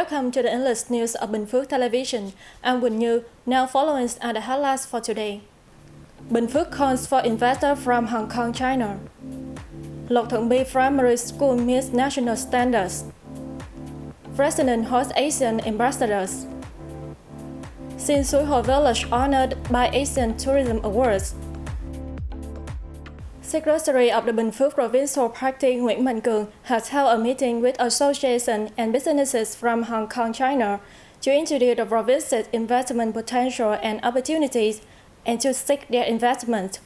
Welcome to the English news of Bình Phuoc Television. I'm Quỳnh Như. Now following are the highlights for today. Binh Phuoc calls for investor from Hong Kong, China. Lộc Thuận B Primary School meets national standards. President hosts Asian ambassadors. Xin Suối Hồ Village honored by Asian Tourism Awards. Secretary of the Binh Phuoc Provincial Party Nguyễn Mạnh Cường has held a meeting with associations and businesses from Hong Kong, China to introduce the province's investment potential and opportunities and to seek their investment.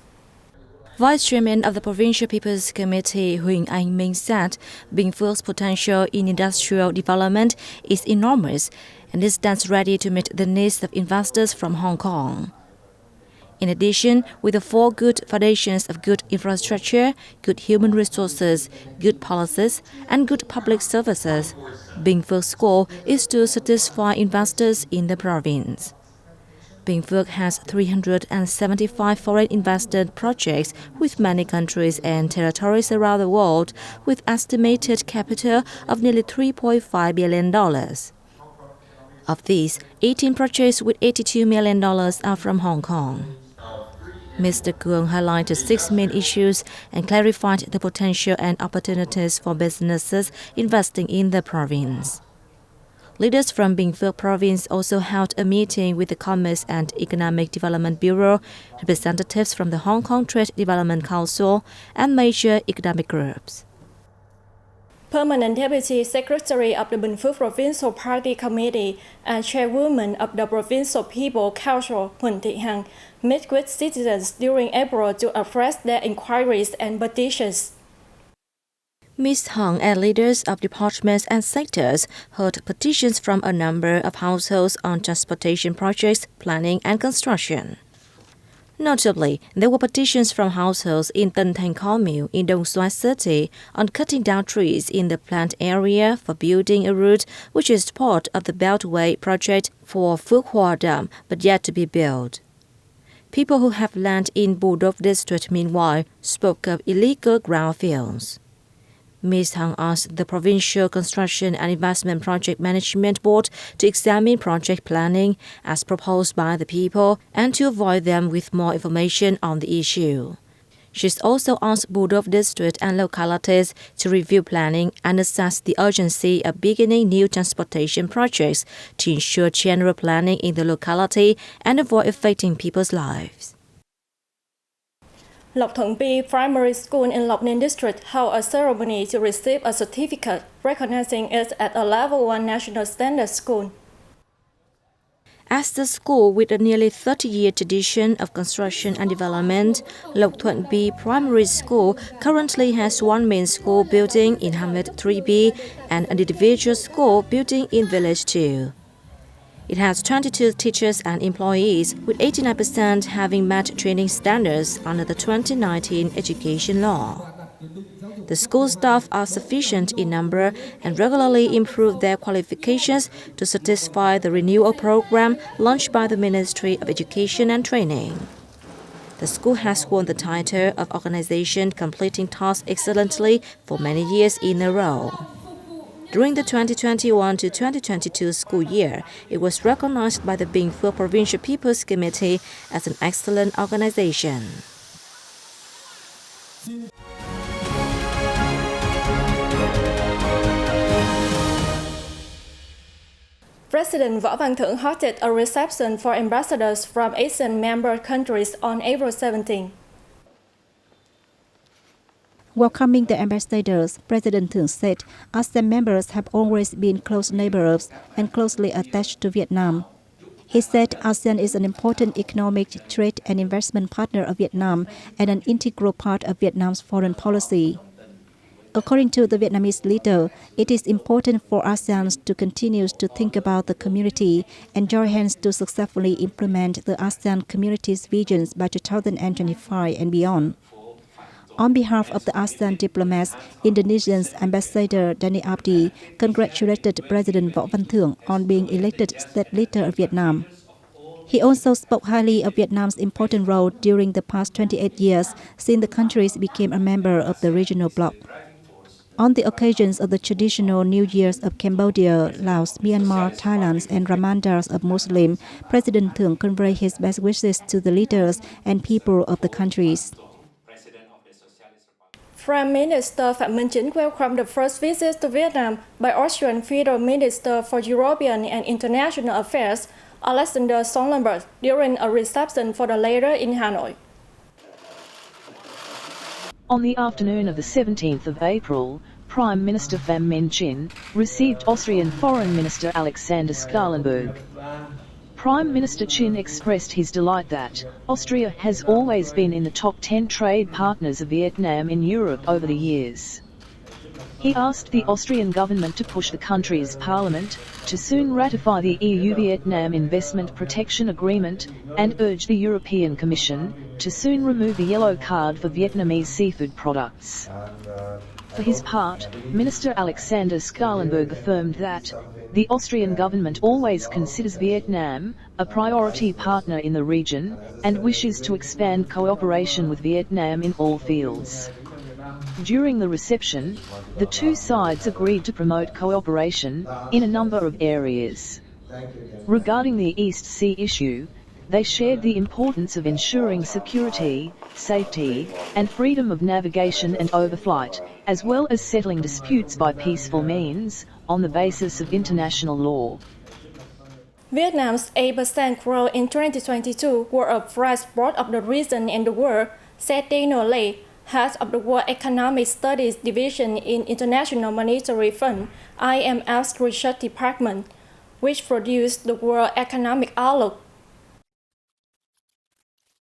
Vice Chairman of the Provincial People's Committee Huỳnh Anh Minh said Binh Phuoc's potential in industrial development is enormous and it stands ready to meet the needs of investors from Hong Kong. In addition, with the four good foundations of good infrastructure, good human resources, good policies, and good public services, Binh Phuoc's goal is to satisfy investors in the province. Binh Phuoc has 375 foreign invested projects with many countries and territories around the world, with estimated capital of nearly $3.5 billion. Of these, 18 projects with $82 million are from Hong Kong. Mr. Cường highlighted 6 main issues and clarified the potential and opportunities for businesses investing in the province. Leaders from Binh Phuoc Province also held a meeting with the Commerce and Economic Development Bureau, representatives from the Hong Kong Trade Development Council, and major economic groups. Permanent Deputy Secretary of the Binh Phuoc Provincial Party Committee and Chairwoman of the Provincial People Council, Huỳnh Thị Hằng, met with citizens during April to address their inquiries and petitions. Ms. Hằng and leaders of departments and sectors heard petitions from a number of households on transportation projects, planning and construction. Notably, there were petitions from households in Tân Thành Commune in Dong Xoai City on cutting down trees in the plant area for building a route which is part of the Beltway project for Phước Hòa Dam but yet to be built. People who have land in Bù Đốc district meanwhile spoke of illegal ground fields. Ms. Hằng asked the Provincial Construction and Investment Project Management Board to examine project planning as proposed by the people and to avoid them with more information on the issue. She's also asked Bù Đốc district and localities to review planning and assess the urgency of beginning new transportation projects to ensure general planning in the locality and avoid affecting people's lives. Lộc Thuận B Primary School in Lộc Ninh District held a ceremony to receive a certificate recognizing it as a Level 1 National Standard School. As the school with a nearly 30-year tradition of construction and development, Lộc Thuận B Primary School currently has one main school building in Hamlet 3B and an individual school building in Village 2. It has 22 teachers and employees, with 89% having met training standards under the 2019 education law. The school staff are sufficient in number and regularly improve their qualifications to satisfy the renewal program launched by the Ministry of Education and Training. The school has won the title of organization completing tasks excellently for many years in a row. During the 2021 to 2022 school year, it was recognized by the Binh Phuoc Provincial People's Committee as an excellent organization. President Võ Văn Thưởng hosted a reception for ambassadors from Asian member countries on April 17. Welcoming the ambassadors, President Thưởng said ASEAN members have always been close neighbors and closely attached to Vietnam. He said ASEAN is an important economic, trade and investment partner of Vietnam and an integral part of Vietnam's foreign policy. According to the Vietnamese leader, it is important for ASEAN to continue to think about the community and join hands to successfully implement the ASEAN community's visions by 2025 and beyond. On behalf of the ASEAN diplomats, Indonesia's Ambassador Danny Abdi congratulated President Võ Văn Thưởng on being elected state leader of Vietnam. He also spoke highly of Vietnam's important role during the past 28 years since the countries became a member of the regional bloc. On the occasions of the traditional New Years of Cambodia, Laos, Myanmar, Thailand, and Ramadans of Muslims, President Thượng conveyed his best wishes to the leaders and people of the countries. Prime Minister Phạm Minh Chính welcomed the first visit to Vietnam by Austrian Federal Minister for European and International Affairs, Alexander Schallenberg, during a reception for the latter in Hanoi. On the afternoon of the 17th of April, Prime Minister Phạm Minh Chính received Austrian Foreign Minister Alexander Schallenberg. Prime Minister Chính expressed his delight that Austria has always been in the top 10 trade partners of Vietnam in Europe over the years. He asked the Austrian government to push the country's parliament to soon ratify the EU-Vietnam Investment Protection Agreement and urged the European Commission to soon remove the yellow card for Vietnamese seafood products. For his part, Minister Alexander Schallenberg affirmed that the Austrian government always considers Vietnam a priority partner in the region and wishes to expand cooperation with Vietnam in all fields. During the reception, the two sides agreed to promote cooperation in a number of areas. Regarding the East Sea issue, they shared the importance of ensuring security, safety, and freedom of navigation and overflight, as well as settling disputes by peaceful means, on the basis of international law. Vietnam's 8% growth in 2022 were a bright spot of the region and the world, said Daniel Lay, head of the World Economic Studies Division in International Monetary Fund, IMF's research department, which produced the World Economic Outlook.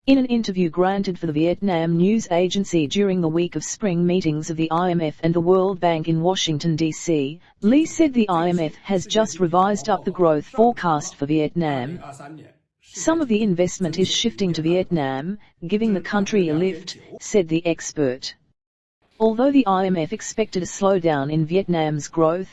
In an interview granted for the Vietnam News Agency during the week of spring meetings of the IMF and the World Bank in Washington, D.C., Lee said the IMF has just revised up the growth forecast for Vietnam. Some of the investment is shifting to Vietnam, giving the country a lift, said the expert. Although the IMF expected a slowdown in Vietnam's growth,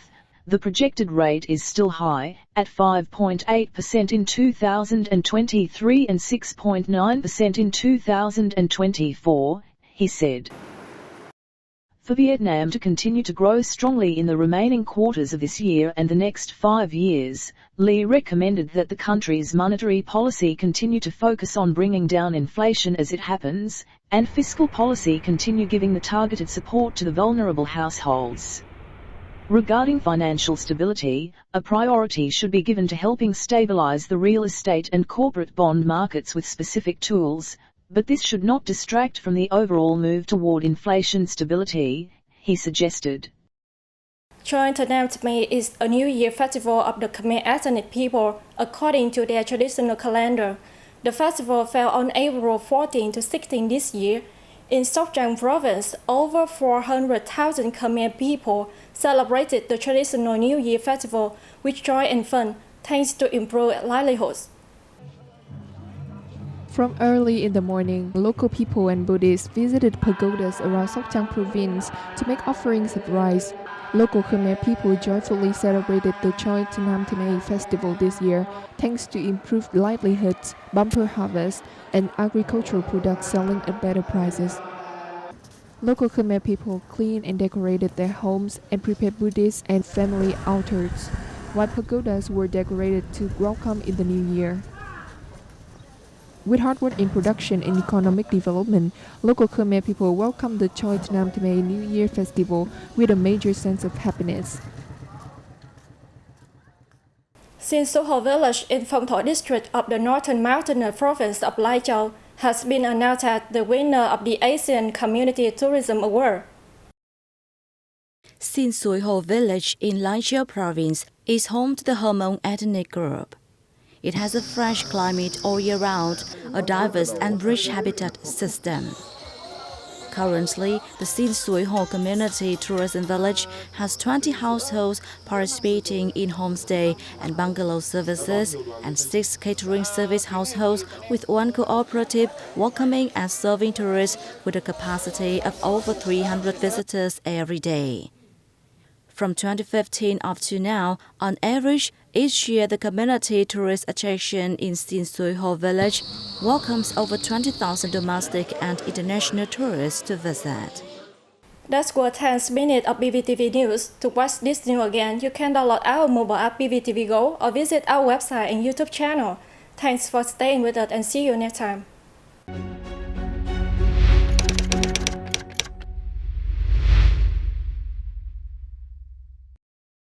the projected rate is still high, at 5.8% in 2023 and 6.9% in 2024, he said. For Vietnam to continue to grow strongly in the remaining quarters of this year and the next 5 years, Lee recommended that the country's monetary policy continue to focus on bringing down inflation as it happens, and fiscal policy continue giving the targeted support to the vulnerable households. Regarding financial stability, a priority should be given to helping stabilize the real estate and corporate bond markets with specific tools, but this should not distract from the overall move toward inflation stability, he suggested. Joint May is a New Year festival of the Khmer ethnic people according to their traditional calendar. The festival fell on April 14 to 16 this year. In Sóc Trăng province, over 400,000 Khmer people celebrated the traditional New Year festival with joy and fun, thanks to improved livelihoods. From early in the morning, local people and Buddhists visited pagodas around Sóc Trăng province to make offerings of rice. Local Khmer people joyfully celebrated the Joint May festival this year, thanks to improved livelihoods, bumper harvest, and agricultural products selling at better prices. Local Khmer people cleaned and decorated their homes and prepared Buddhist and family altars, while pagodas were decorated to welcome in the new year. With hard work in production and economic development, local Khmer people welcomed the Joint May New Year festival with a major sense of happiness. Sin Su Ho village in Phong Thoi district of the northern mountainous province of Lai Châu has been announced as the winner of the Asian Community Tourism Award. Sin Su Ho village in Lai Châu province is home to the Hmong ethnic group. It has a fresh climate all year round, a diverse and rich habitat system. Currently, the Sin Su Ho Community Tourism Village has 20 households participating in homestay and bungalow services and 6 catering service households with 1 cooperative welcoming and serving tourists with a capacity of over 300 visitors every day. From 2015 up to now, on average, each year the community tourist attraction in Sin Su Ho village welcomes over 20,000 domestic and international tourists to visit. That's what 10 minutes of BPTV News. To watch this news again, you can download our mobile app BPTV Go or visit our website and YouTube channel. Thanks for staying with us and see you next time.